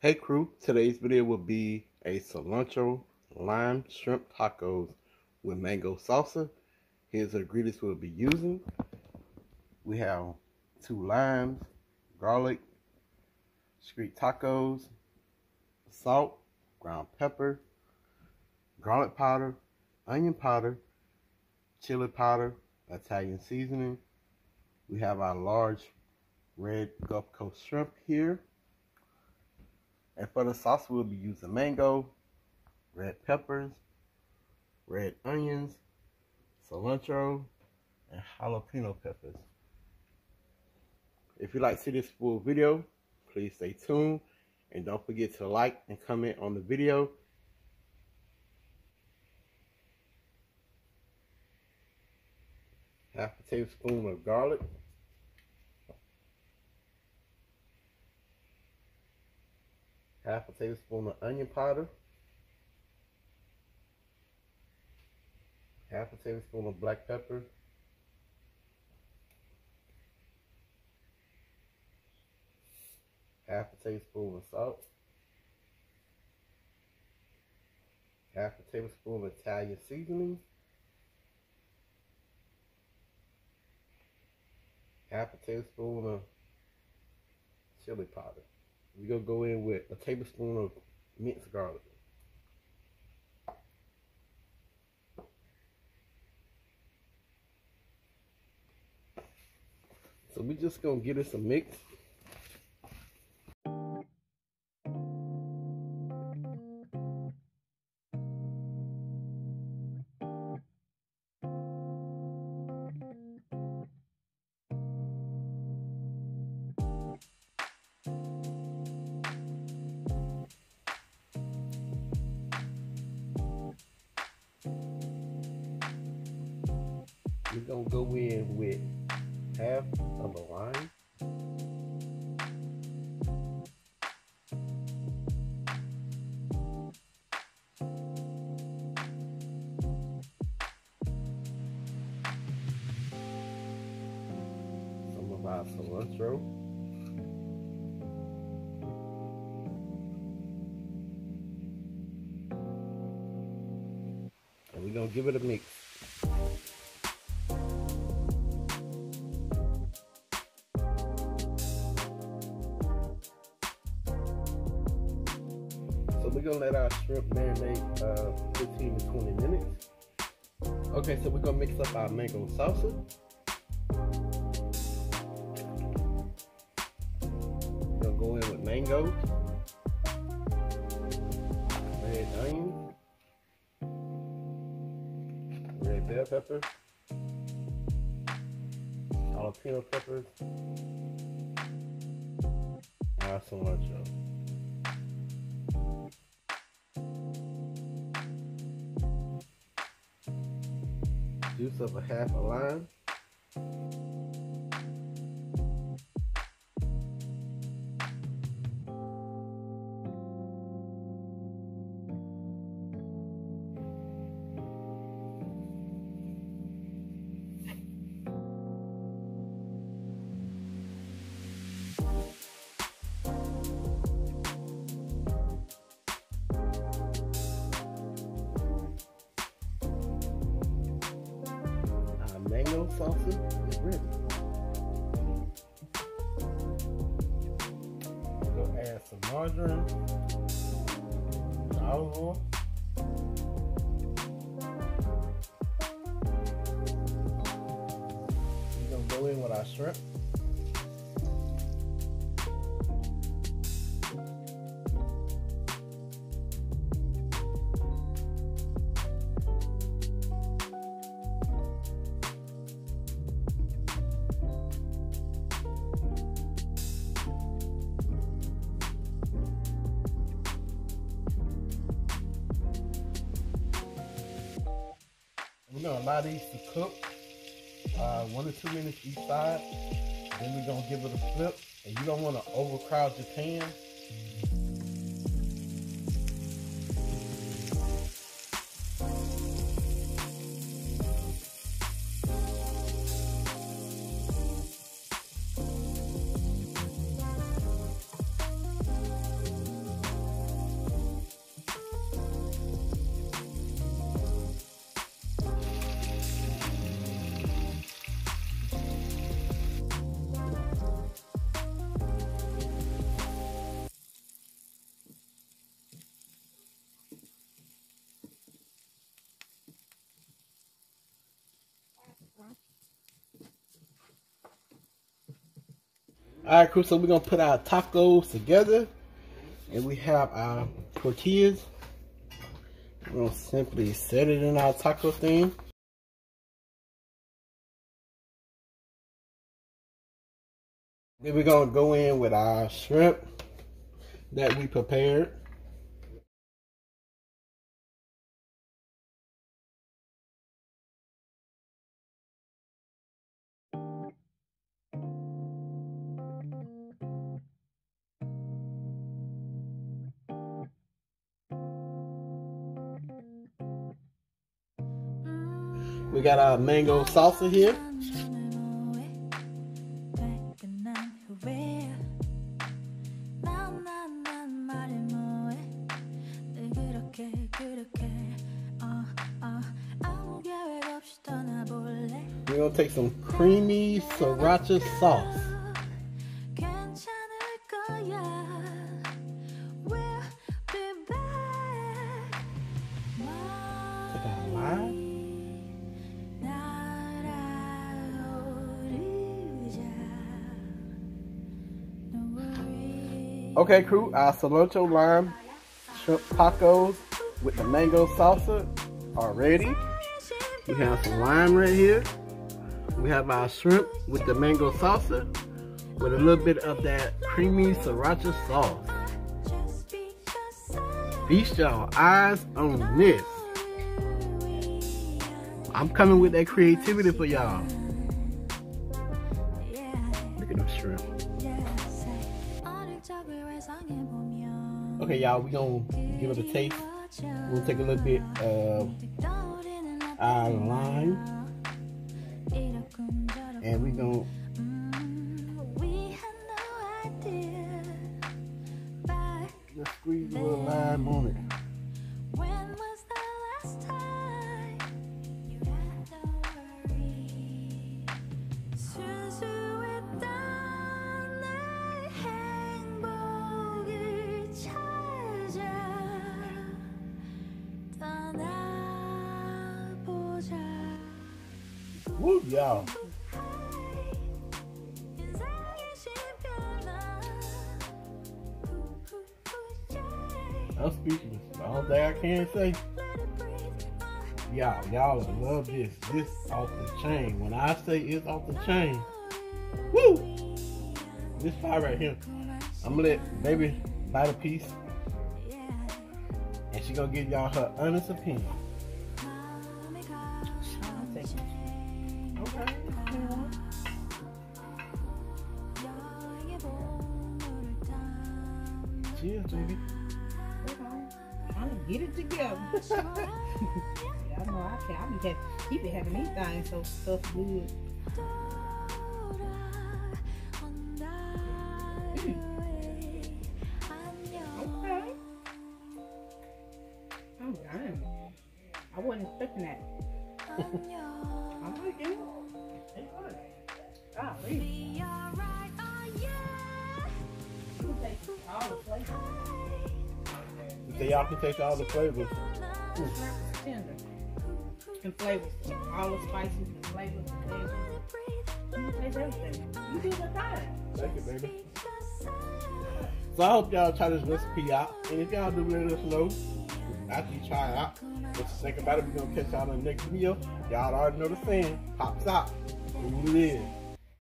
Hey crew, today's video will be a cilantro lime shrimp tacos with mango salsa. Here's the ingredients we'll be using. We have 2 limes, garlic, street tacos, salt, ground pepper, garlic powder, onion powder, chili powder, Italian seasoning. We have our large red Gulf Coast shrimp here. And for the sauce, we'll be using mango, red peppers, red onions, cilantro, and jalapeno peppers. If you'd like to see this full video, please stay tuned. And don't forget to like and comment on the video. Half a tablespoon of garlic. Half a tablespoon of onion powder. Half a tablespoon of black pepper. Half a tablespoon of salt. Half a tablespoon of Italian seasoning. Half a tablespoon of chili powder. We're going to go in with a tablespoon of minced garlic. So we're just going to give this a mix. We're going to go in with half of a lime. Some of our cilantro. And we're going to give it a mix. So we're gonna let our shrimp marinate 15 to 20 minutes. Okay, so we're gonna mix up our mango salsa. We're gonna go in with mango, red onion, red bell pepper, jalapeno peppers, and our cilantro. Juice of a half a lime. Mango salsa is ready. We're going to add some margarine, olive oil, we're going to go in with our shrimp. We're going to allow these to cook 1 to 2 minutes each side. Then we're going to give it a flip. And you don't want to overcrowd your pan. Alright, crew, so we're gonna put our tacos together, and we have our tortillas. We're gonna simply set it in our taco thing. Then we're gonna go in with our shrimp that we prepared. We got our mango salsa here. We're gonna take some creamy sriracha sauce. Take our lime. Okay, crew, our cilantro lime shrimp tacos with the mango salsa are ready. We have some lime right here. We have our shrimp with the mango salsa with a little bit of that creamy sriracha sauce. Feast y'all eyes on this. I'm coming with that creativity for y'all. Look at them shrimp. Okay, y'all, we gonna give it a taste. We'll take a little bit of our lime, and we gonna just squeeze a little lime on it. Woo, y'all. I'm speechless. All day I can say. Y'all love this. This off the chain. When I say it's off the chain, woo! This pie right here. I'm gonna let baby bite a piece, and she gonna give y'all her honest opinion. Okay. Cheers, baby. I'm gonna get it together. Y'all know I can't. He be having these things so stuff good. Okay. Oh, damn. I wasn't expecting that. I like it. It's good. Ah, really? All the flavors. So y'all can taste all the flavors. It's tender. And flavors. All the spices and flavors and flavors. Taste everything. You do the time. Thank you, baby. So I hope y'all try this recipe out. And if y'all do, let us know after you try it out. What you think about it. We're going to catch y'all in the next video. Y'all already know the saying. Pops out. Who it is.